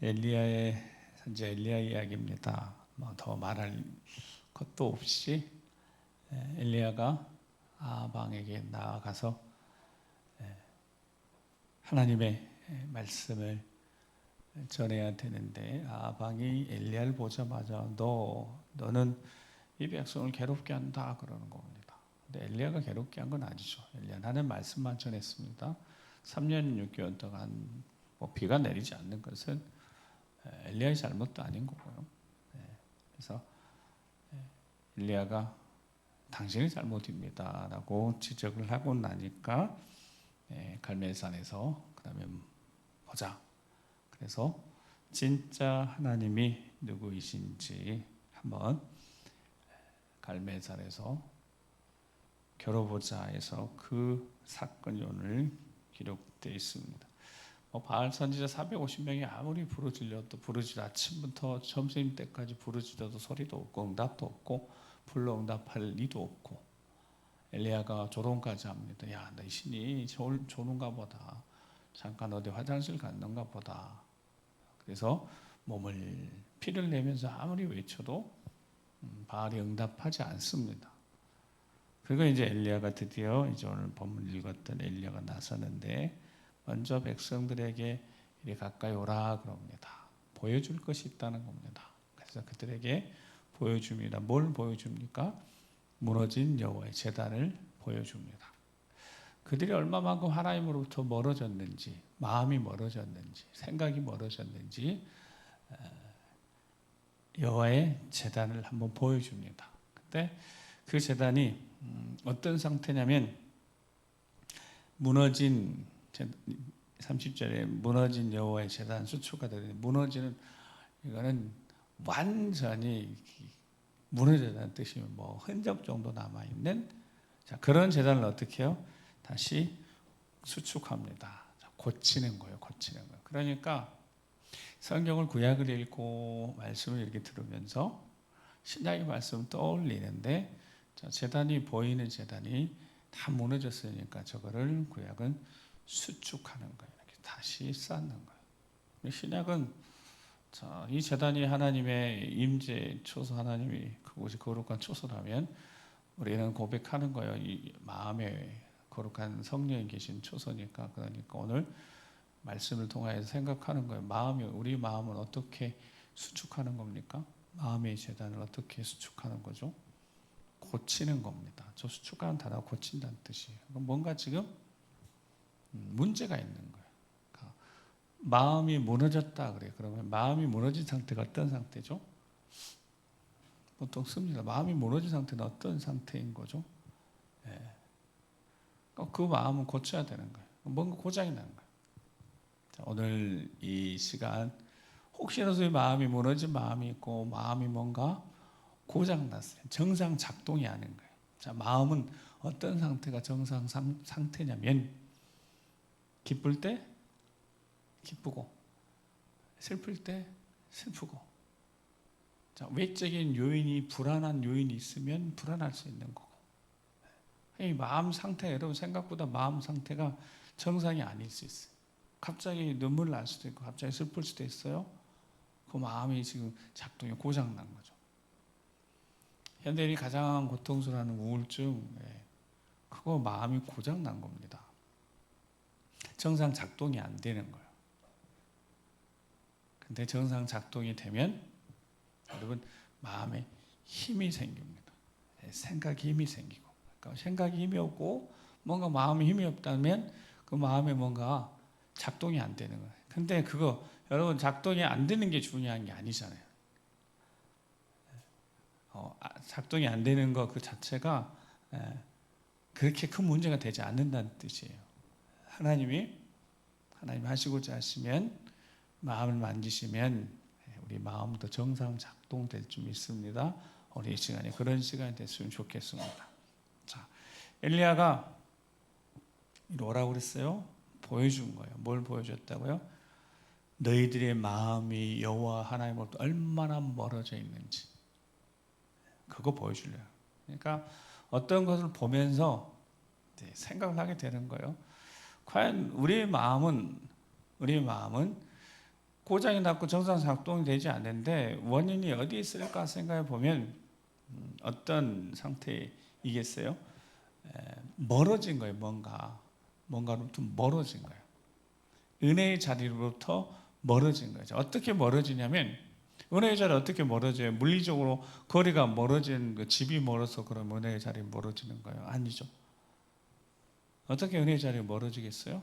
엘리야의 선지 엘리야 이야기입니다. 뭐 더 말할 것도 없이 엘리야가 아방에게 나아가서 하나님의 말씀을 전해야 되는데, 아방이 엘리야를 보자마자 너는 이 백성을 괴롭게 한다 그러는 겁니다. 근데 엘리야가 괴롭게 한 건 아니죠. 엘리야는 하나님 말씀만 전했습니다. 3년 6개월 동안 비가 내리지 않는 것은 엘리야의 잘못도 아닌 거고요. 그래서 엘리야가 당신의 잘못입니다 라고 지적을 하고 나니까 갈멜산에서 그다음에 보자. 그래서 진짜 하나님이 누구이신지 한번 갈멜산에서 겨뤄보자에서 그 사건이 오늘 기록되어 있습니다. 바알 선지자 450명이 아무리 부르짖려도 아침부터 점심 때까지 부르짖어도 소리도 없고 응답도 없고 불러 응답할 리도 없고, 엘리야가 조롱까지 합니다. 야, 너 신이 조는가 보다. 잠깐 어디 화장실 갔는가 보다. 그래서 피를 내면서 아무리 외쳐도 바알이 응답하지 않습니다. 그리고 이제 엘리야가 드디어 이제 오늘 본문 읽었던 엘리야가 나서는데, 먼저 백성들에게 이리 가까이 오라 그럽니다. 보여줄 것이 있다는 겁니다. 그래서 그들에게 보여줍니다. 뭘 보여줍니까? 무너진 여호와의 제단을 보여줍니다. 그들이 얼마만큼 하나님으로부터 멀어졌는지, 마음이 멀어졌는지, 생각이 멀어졌는지 여호와의 제단을 한번 보여줍니다. 근데 그 제단이 어떤 상태냐면, 무너진 30절에 무너진 여호와의 제단 수초가 되는데, 무너지는 이거는 완전히 무너졌다는 뜻이면 흔적 정도 남아있는 그런 제단을 어떻게 해요? 다시 수축합니다. 고치는 거예요. 그러니까 성경을 구약을 읽고 말씀을 이렇게 들으면서 신약의 말씀을 떠올리는데, 제단이 보이는 제단이 다 무너졌으니까 저거를 구약은 수축하는 거예요. 이렇게 다시 쌓는 거예요. 신약은 이 제단이 하나님의 임재 초소, 하나님이 그곳이 거룩한 초소라면 우리는 고백하는 거예요. 이 마음에 거룩한 성령이 계신 초소니까. 그러니까 오늘 말씀을 통하여서 생각하는 거예요. 우리 마음은 어떻게 수축하는 겁니까? 마음의 제단을 어떻게 수축하는 거죠? 고치는 겁니다. 저 수축하는 단어가 고친다는 뜻이에요. 뭔가 지금 문제가 있는 거예요. 그러니까 마음이 무너졌다 그래요. 그러면 마음이 무너진 상태가 어떤 상태죠? 보통 씁니다. 마음이 무너진 상태는 어떤 상태인 거죠? 그 마음은 고쳐야 되는 거예요. 뭔가 고장이 나는 거예요. 오늘 이 시간 혹시라도 마음이 무너진 마음이 있고, 마음이 뭔가 고장났어요. 정상 작동이 아닌 거예요. 마음은 어떤 상태가 정상 상태냐면, 기쁠 때 기쁘고, 슬플 때 슬프고, 외적인 요인이, 불안한 요인이 있으면 불안할 수 있는 거고, 이 마음 상태, 여러분 생각보다 마음 상태가 정상이 아닐 수 있어요. 갑자기 눈물 날 수도 있고, 갑자기 슬플 수도 있어요. 그 마음이 지금 작동이 고장난 거죠. 현대인이 가장 고통스러워하는 우울증, 그거 마음이 고장난 겁니다. 정상 작동이 안 되는 거예요. 근데 정상 작동이 되면 여러분 마음에 힘이 생깁니다. 생각에 힘이 생기고, 그러니까 생각에 힘이 없고 뭔가 마음에 힘이 없다면 그 마음에 뭔가 작동이 안 되는 거예요. 근데 그거 여러분 작동이 안 되는 게 중요한 게 아니잖아요. 작동이 안 되는 거 그 자체가 그렇게 큰 문제가 되지 않는다는 뜻이에요. 하나님 하시고자 하시면, 마음을 만지시면 우리 마음도 정상 작동될 줄 믿습니다. 우리 이 시간에 그런 시간이 됐으면 좋겠습니다. 자, 엘리야가 뭐라고 그랬어요? 보여준 거예요. 뭘 보여줬다고요? 너희들의 마음이 여호와 하나님으로부터 얼마나 멀어져 있는지, 그거 보여주려고. 그러니까 어떤 것을 보면서 생각을 하게 되는 거예요. 과연 우리의 마음은 고장이 났고 정상 작동이 되지 않는데 원인이 어디 있을까 생각해 보면 어떤 상태이겠어요? 멀어진 거예요. 뭔가로부터 멀어진 거예요. 은혜의 자리로부터 멀어진 거죠. 어떻게 멀어지냐면 은혜의 자리 어떻게 멀어져요? 물리적으로 거리가 멀어진 그 집이 멀어서 그럼 은혜의 자리 멀어지는 거예요? 아니죠. 어떻게 은혜의 자리가 멀어지겠어요?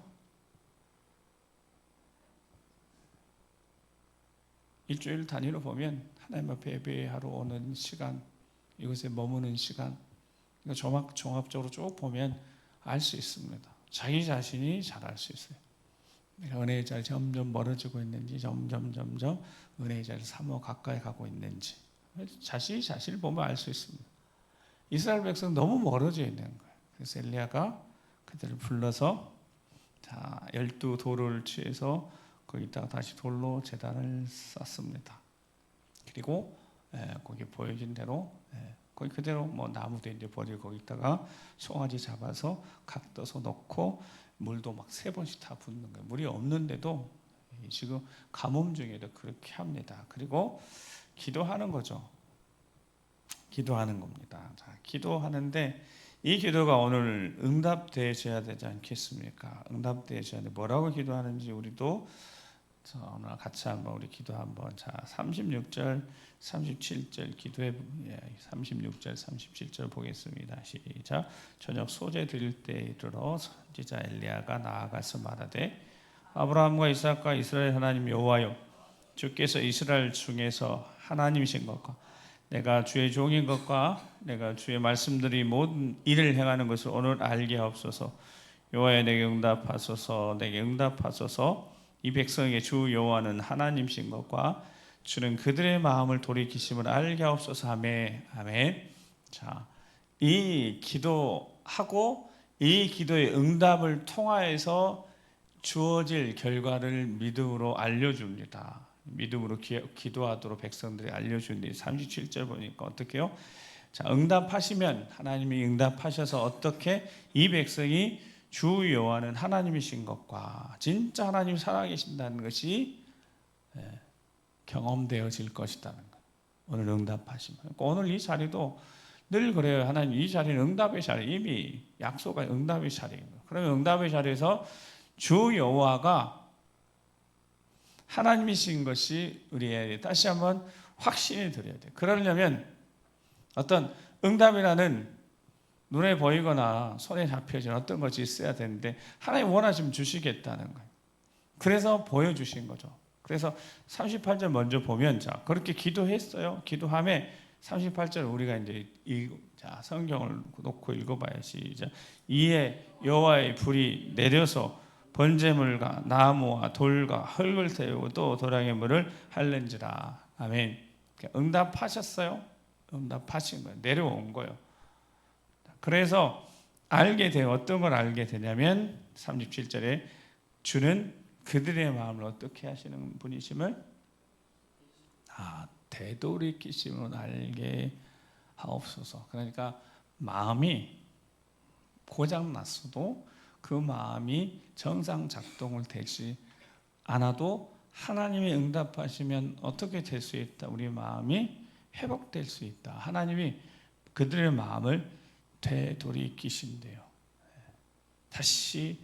일주일 단위로 보면 하나님 앞에 예배하러 오는 시간, 이곳에 머무는 시간, 이거 종합적으로 쭉 보면 알 수 있습니다. 자기 자신이 잘 알 수 있어요. 내가 은혜의 자리 점점 멀어지고 있는지, 점점 은혜의 자리를 사모 가까이 가고 있는지 자신을 보면 알 수 있습니다. 이스라엘 백성 너무 멀어져 있는 거예요. 그래서 엘리야가 그들을 불러서 12돌을 취해서 거기다가 다시 돌로 제단을 쌓습니다. 그리고 거기 보여진 대로 거기 그대로 뭐 나무도 이제 버리고 거기다가 송아지 잡아서 각 떠서 넣고 물도 막 3번씩 다 붓는 거예요. 물이 없는데도 지금 가뭄 중에도 그렇게 합니다. 그리고 기도하는 거죠. 기도하는 겁니다. 자, 기도하는데 이 기도가 오늘 응답되어야 되지 않겠습니까? 응답되어야 돼. 뭐라고 기도하는지 우리도 오늘 같이 한번 우리 기도 한번. 자, 36절, 37절 기도해. 36절, 37절 보겠습니다. 시작. 저녁 소재 드릴 때 이르러 선지자 엘리야가 나아가서 말하되 아브라함과 이삭과 이스라엘 하나님 여호와여, 주께서 이스라엘 중에서 하나님이신 것과 내가 주의 종인 것과 내가 주의 말씀들이 모든 일을 행하는 것을 오늘 알게 하옵소서. 여호와여, 내게 응답하소서. 내게 응답하소서. 이 백성에게 주 여호와는 하나님이신 것과 주는 그들의 마음을 돌이키심을 알게 하옵소서. 아멘. 아멘. 자, 이 기도하고 이 기도의 응답을 통하여서 주어질 결과를 믿음으로 알려줍니다. 믿음으로 기도하도록 백성들이 알려주는데 37절 보니까 어떻게 해요? 자, 응답하시면 하나님이 응답하셔서 어떻게 이 백성이 주 여호와는 하나님이신 것과 진짜 하나님 살아계신다는 것이 경험되어질 것이라는 것. 오늘 응답하시면. 오늘 이 자리도 늘 그래요. 하나님 이 자리는 응답의 자리, 이미 약속한 응답의 자리입니다. 그러면 응답의 자리에서 주 여호와가 하나님이신 것이 우리에게 다시 한번 확신이 들어야 돼요. 그러려면 어떤 응답이라는 눈에 보이거나 손에 잡혀진 어떤 것이 있어야 되는데 하나님 원하시면 주시겠다는 거예요. 그래서 보여주신 거죠. 그래서 38절 먼저 보면 자, 그렇게 기도했어요. 기도함에 38절 우리가 이제 성경을 놓고 읽어봐야 시작. 이에 여호와의 불이 내려서 번제물과 나무와 돌과 흙을 태우고 또 도량의 물을 할는지라. 아멘. 응답하셨어요. 응답하신 거예요. 내려온 거예요. 그래서 알게 돼요. 어떤 걸 알게 되냐면 37절에 주는 그들의 마음을 어떻게 하시는 분이심을 되돌이키심을 알게 하옵소서. 그러니까 마음이 고장났어도 그 마음이 정상 작동을 되지 않아도 하나님이 응답하시면 어떻게 될 수 있다. 우리 마음이 회복될 수 있다. 하나님이 그들의 마음을 되돌이키신대요. 다시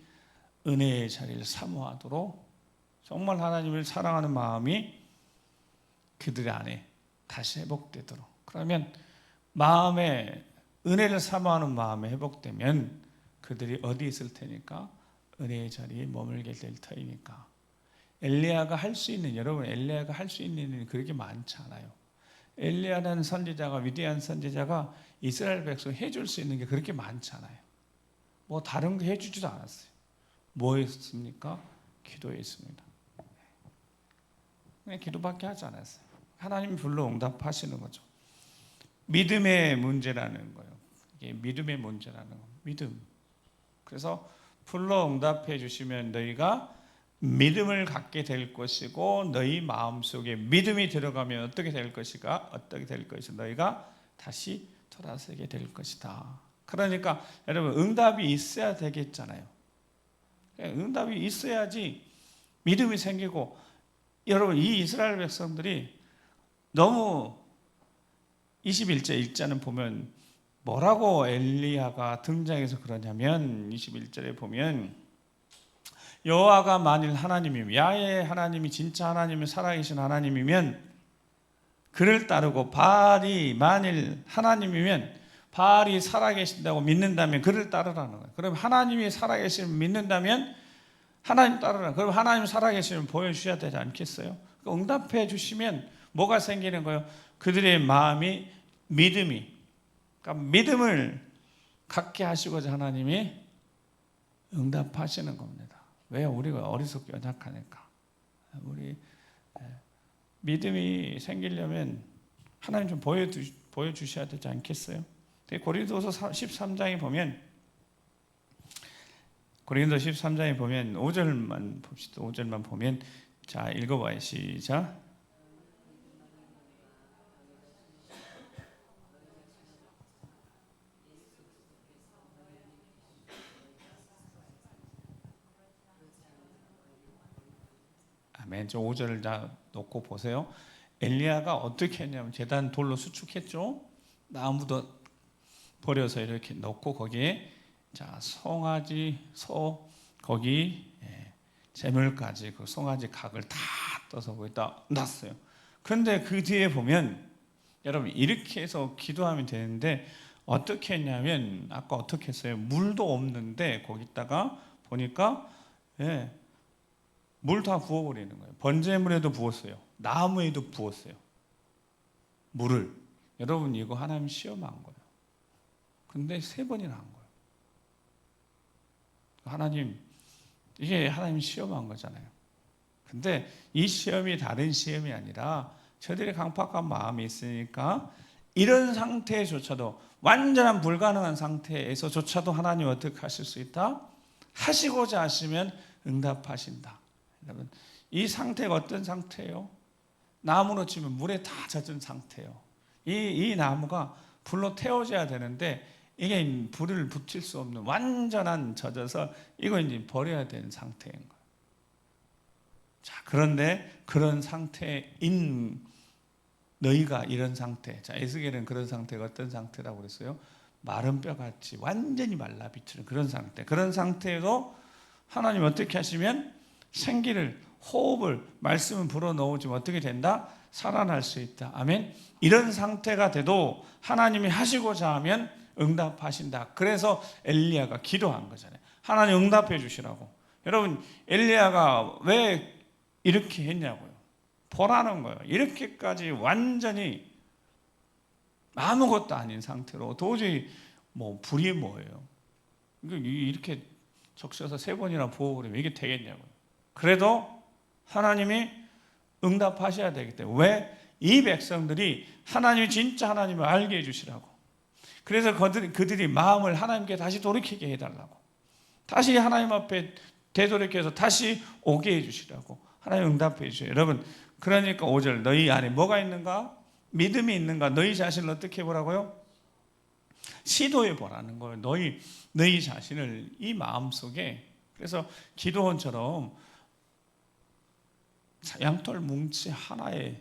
은혜의 자리를 사모하도록 정말 하나님을 사랑하는 마음이 그들 안에 다시 회복되도록. 그러면 마음에 은혜를 사모하는 마음이 회복되면 그들이 어디 있을 테니까 은혜의 자리에 머물게 될 터이니까. 엘리야가 할 수 있는, 여러분 엘리야가 할 수 있는 일이 그렇게 많지 않아요. 엘리야라는 선지자가, 위대한 선지자가 이스라엘 백성 해줄 수 있는 게 그렇게 많지 않아요. 뭐 다른 거 해주지도 않았어요. 뭐 했습니까? 기도했습니다. 그냥 기도밖에 하지 않았어요. 하나님이 불러 응답하시는 거죠. 믿음의 문제라는 거예요. 이게 믿음의 문제라는 거. 믿음. 그래서 불러 응답해 주시면 너희가 믿음을 갖게 될 것이고 너희 마음속에 믿음이 들어가면 어떻게 될 것이가 어떻게 될 것이 너희가 다시 돌아서게 될 것이다. 그러니까 여러분 응답이 있어야 되겠잖아요. 응답이 있어야지 믿음이 생기고 여러분, 이 이스라엘 백성들이 너무 21절 1절은 보면 뭐라고 엘리야가 등장해서 그러냐면 21절에 보면 여호와가 만일 하나님이면, 야훼 하나님이 진짜 하나님이면, 살아계신 하나님이면 그를 따르고, 바알이 만일 하나님이면 바알이 살아계신다고 믿는다면 그를 따르라는 거예요. 그럼 하나님이 살아계시면 믿는다면 하나님 따르라. 그럼 하나님 살아계시면 보여주셔야 되지 않겠어요? 응답해 주시면 뭐가 생기는 거예요? 그들의 마음이 믿음이, 그러니까 믿음을 갖게 하시고자 하나님이 응답하시는 겁니다. 왜? 우리가 어리석고 연약하니까. 우리 믿음이 생기려면 하나님 좀 보여주셔야 되지 않겠어요? 고린도서 13장에 보면, 고린도 13장에 보면 5절만 봅시다. 5절만 보면, 자, 읽어봐요. 시작. 아멘. 저 5절을 다 놓고 보세요. 엘리야가 어떻게 했냐면 제단 돌로 수축했죠. 나무도 버려서 이렇게 넣고 거기에 자 송아지 소 거기 재물까지 그 송아지 각을 다 떠서 거기다 놨어요. 그런데 그 뒤에 보면 여러분 이렇게 해서 기도하면 되는데 어떻게 했냐면 아까 어떻게 했어요? 물도 없는데 거기다가 보니까 물 다 부어버리는 거예요. 번제물에도 부었어요. 나무에도 부었어요. 물을. 여러분 이거 하나님 시험한 거예요. 근데 3번이나 한 거예요. 하나님, 이게 하나님 시험한 거잖아요. 근데 이 시험이 다른 시험이 아니라 저들의 강팍한 마음이 있으니까 이런 상태조차도, 완전한 불가능한 상태에서조차도 하나님 어떻게 하실 수 있다? 하시고자 하시면 응답하신다. 여러분, 이 상태가 어떤 상태예요? 나무로 치면 물에 다 젖은 상태예요. 이 나무가 불로 태워져야 되는데 이게 불을 붙일 수 없는 완전한 젖어서 이거 이제 버려야 되는 상태인 거예요. 자, 그런데 그런 상태인 너희가 이런 상태. 자, 에스겔은 그런 상태가 어떤 상태라고 그랬어요? 마른 뼈같이 완전히 말라 비추는 그런 상태. 그런 상태에도 하나님 어떻게 하시면 생기를, 호흡을, 말씀을 불어넣으면 어떻게 된다? 살아날 수 있다. 아멘. 이런 상태가 돼도 하나님이 하시고자 하면 응답하신다. 그래서 엘리야가 기도한 거잖아요. 하나님 응답해 주시라고. 여러분 엘리야가 왜 이렇게 했냐고요. 보라는 거예요. 이렇게까지 완전히 아무것도 아닌 상태로 도저히 불이 뭐예요. 이렇게 적셔서 3번이나 부어버리면 이게 되겠냐고요. 그래도 하나님이 응답하셔야 되기 때문에. 왜? 이 백성들이 하나님이 진짜 하나님을 알게 해주시라고. 그래서 그들이 마음을 하나님께 다시 돌이키게 해달라고. 다시 하나님 앞에 되돌이켜서 다시 오게 해주시라고. 하나님 응답해 주셔요. 여러분, 그러니까 5절 너희 안에 뭐가 있는가? 믿음이 있는가? 너희 자신을 어떻게 해보라고요? 시도해 보라는 거예요. 너희 자신을 이 마음속에. 그래서 기도원처럼 양털 뭉치 하나에만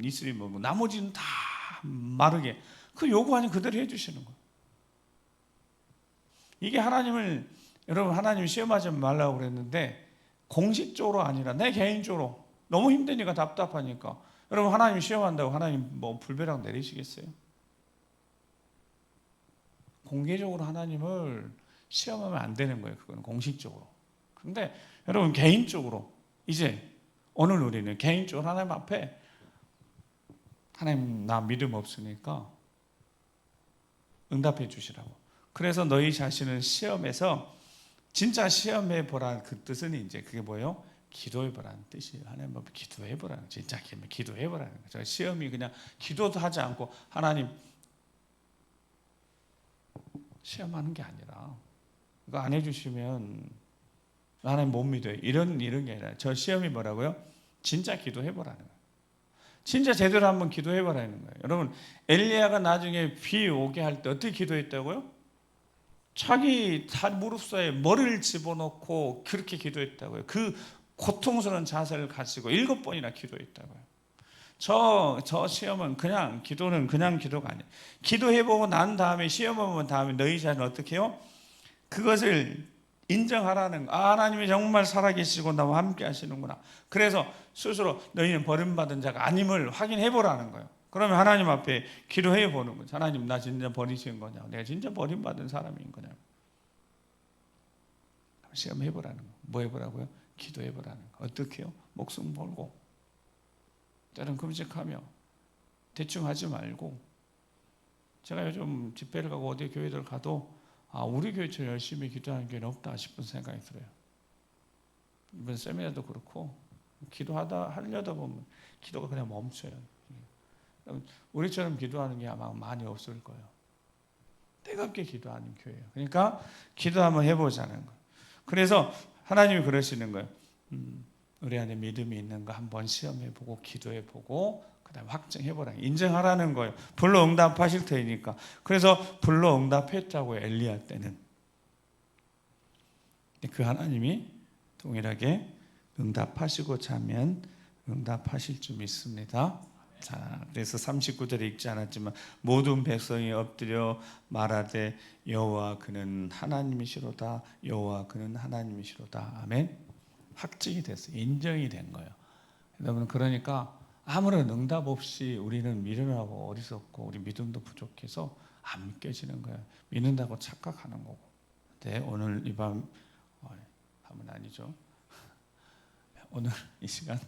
있으면 나머지는 다 마르게 그 요구하니 그대로 해주시는 거예요. 이게 하나님을, 여러분 하나님 시험하지 말라고 그랬는데 공식적으로 아니라 내 개인적으로 너무 힘드니까 답답하니까 여러분 하나님 시험한다고 하나님 불벼락 내리시겠어요? 공개적으로 하나님을 시험하면 안 되는 거예요. 그건 공식적으로. 그런데 여러분 개인적으로 이제 오늘 우리는 개인적으로 하나님 앞에 하나님 나 믿음 없으니까 응답해 주시라고. 그래서 너희 자신을 시험해서 진짜 시험해 보라. 그 뜻은 이제 그게 뭐예요? 기도해 보라는 뜻이에요. 하나님 앞에 기도해 보라는, 진짜 기도해 보라는 거죠. 시험이 그냥 기도도 하지 않고 하나님 시험하는 게 아니라 이거 안 해주시면 하나님 못 믿어요. 이런 게 아니라 저 시험이 뭐라고요? 진짜 기도해 보라는 거예요. 진짜 제대로 한번 기도해 보라는 거예요. 여러분 엘리야가 나중에 비 오게 할 때 어떻게 기도했다고요? 자기 무릎 사이에 머리를 집어넣고 그렇게 기도했다고요. 그 고통스러운 자세를 가지고 7번이나 기도했다고요. 저 시험은 기도는 그냥 기도가 아니에요. 기도해보고 난 다음에 시험해본 다음에 너희 자신은 어떻게 해요? 그것을 인정하라는 거. 하나님이 정말 살아계시고 나와 함께 하시는구나. 그래서 스스로 너희는 버림받은 자가 아님을 확인해보라는 거예요. 그러면 하나님 앞에 기도해보는 거죠. 하나님, 나 진짜 버리신 거냐? 내가 진짜 버림받은 사람인 거냐? 시험해보라는 거. 뭐 해보라고요? 기도해보라는 거. 어떻게 해요? 목숨 걸고 때론 금식하며 대충 하지 말고. 제가 요즘 집회를 가고 어디 교회들 가도 우리 교회처럼 열심히 기도하는 교회는 없다 싶은 생각이 들어요. 이번 세미나도 그렇고 하려다 보면 기도가 그냥 멈춰요. 우리처럼 기도하는 게 아마 많이 없을 거예요. 뜨겁게 기도하는 교회예요. 그러니까 기도 한번 해보자는 거예요. 그래서 하나님이 그러시는 거예요. 우리 안에 믿음이 있는가 한번 시험해보고 기도해보고 그다음 확증해보라. 인정하라는 거예요. 불로 응답하실 테니까. 그래서 불로 응답했다고요. 엘리야 때는. 그 하나님이 동일하게 응답하시고자 하면 응답하실 줄 믿습니다. 자, 그래서 39절에 읽지 않았지만 모든 백성이 엎드려 말하되 여호와 그는 하나님이시로다. 여호와 그는 하나님이시로다. 아멘. 확증이 됐어요. 인정이 된 거예요. 여러분, 그러니까 아무런 응답 없이 우리는 미련하고 어리석고 우리 믿음도 부족해서 안 믿겨지는 거예요. 믿는다고 착각하는 거고. 네, 오늘 이 밤은 아니죠. 오늘 이 시간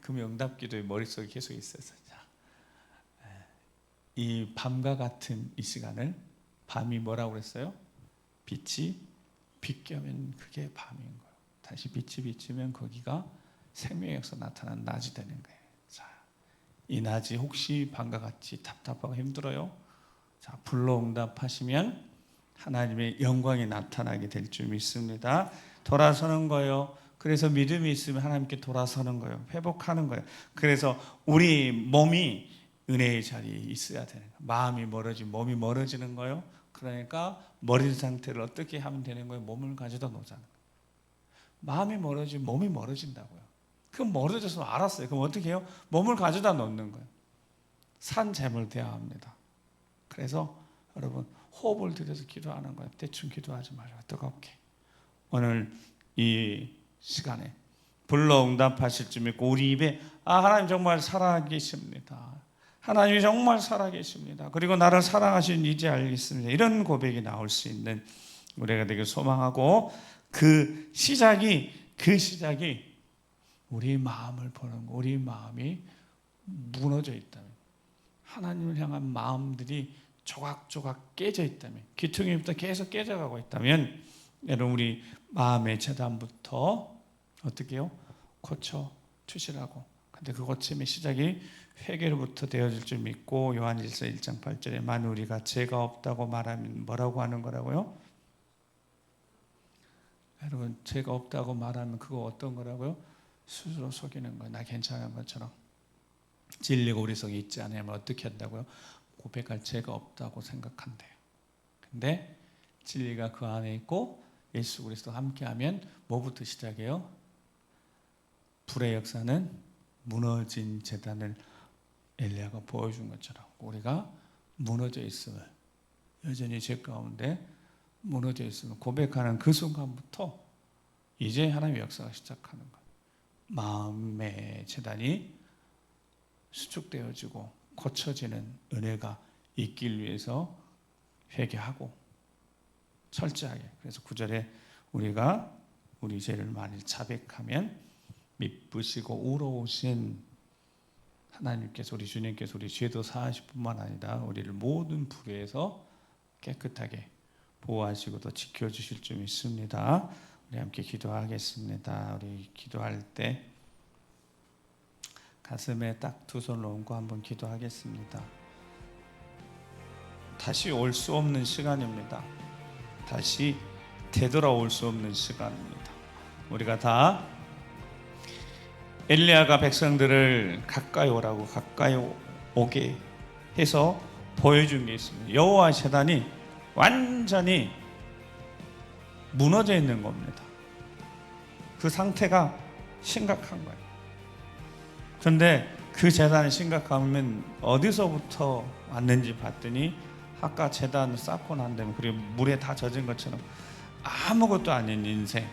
금요 응답 기도의 머릿속에 계속 있어서 이 밤과 같은 이 시간을, 밤이 뭐라고 그랬어요? 빛이 비껴면 그게 밤인 거예요. 다시 빛이 비치면 거기가 생명의 역사 나타난 낮이 되는 거예요. 자, 이 낮이 혹시 밤과 같이 답답하고 힘들어요? 자, 불로 응답하시면 하나님의 영광이 나타나게 될 줄 믿습니다. 돌아서는 거예요. 그래서 믿음이 있으면 하나님께 돌아서는 거예요. 회복하는 거예요. 그래서 우리 몸이 은혜의 자리에 있어야 되는 거예요. 마음이 멀어지면 몸이 멀어지는 거예요. 그러니까 멀은 상태를 어떻게 하면 되는 거예요? 몸을 가져다 놓자는 거예요. 마음이 멀어지면 몸이 멀어진다고요. 그럼 멀어져서 알았어요. 그럼 어떻게 해요? 몸을 가져다 놓는 거예요. 산재물 돼야 합니다. 그래서 여러분, 호흡을 들여서 기도하는 거예요. 대충 기도하지 말고 뜨겁게. 오늘 이 시간에 불러 응답하실 줄 믿고 우리 입에 하나님 정말 살아계십니다. 하나님이 정말 살아계십니다. 그리고 나를 사랑하시는 이제 알겠습니다. 이런 고백이 나올 수 있는 우리가 되길 소망하고, 그 시작이 우리 마음을 보는 거. 우리 마음이 무너져 있다면, 하나님을 향한 마음들이 조각조각 깨져 있다면, 기퉁이부터 계속 깨져가고 있다면, 여러분, 우리 마음의 재단부터 어떻게 해요? 고쳐 주시라고. 근데 그 고침의 시작이 회개로부터 되어질 줄 믿고, 요한일서 1장 8절에 만일 우리가 죄가 없다고 말하면 뭐라고 하는 거라고요? 여러분, 죄가 없다고 말하면 그거 어떤 거라고요? 스스로 속이는 거예요. 나 괜찮은 것처럼. 진리가 우리 속에 있지 않으면 어떻게 한다고요? 고백할 죄가 없다고 생각한대요. 근데 진리가 그 안에 있고 예수 그리스도와 함께하면 뭐부터 시작해요? 불의 역사는 무너진 제단을 엘리야가 보여준 것처럼 우리가 무너져 있음을, 여전히 죄 가운데 무너져 있음을 고백하는 그 순간부터 이제 하나님의 역사가 시작하는 거예요. 마음의 제단이 수축되어지고 고쳐지는 은혜가 있길 위해서 회개하고 철저하게. 그래서 9절에 우리가 우리 죄를 만일 자백하면 미쁘시고 우러우신 하나님께서, 우리 주님께서 우리 죄도 사하실 뿐만 아니라 우리를 모든 불의에서 깨끗하게 보호하시고 또 지켜주실 줄 믿습니다. 우리 함께 기도하겠습니다. 우리 기도할 때 가슴에 딱 두 손을 얹고 한번 기도하겠습니다. 다시 올 수 없는 시간입니다. 다시 되돌아올 수 없는 시간입니다. 우리가 다 엘리야가 백성들을 가까이 오라고, 가까이 오게 해서 보여준 게 있습니다. 여호와 제단이 완전히 무너져 있는 겁니다. 그 상태가 심각한 거예요. 그런데 그 재단이 심각하면 어디서부터 왔는지 봤더니 아까 재단을 쌓고 난 다음에 그리고 물에 다 젖은 것처럼 아무것도 아닌 인생,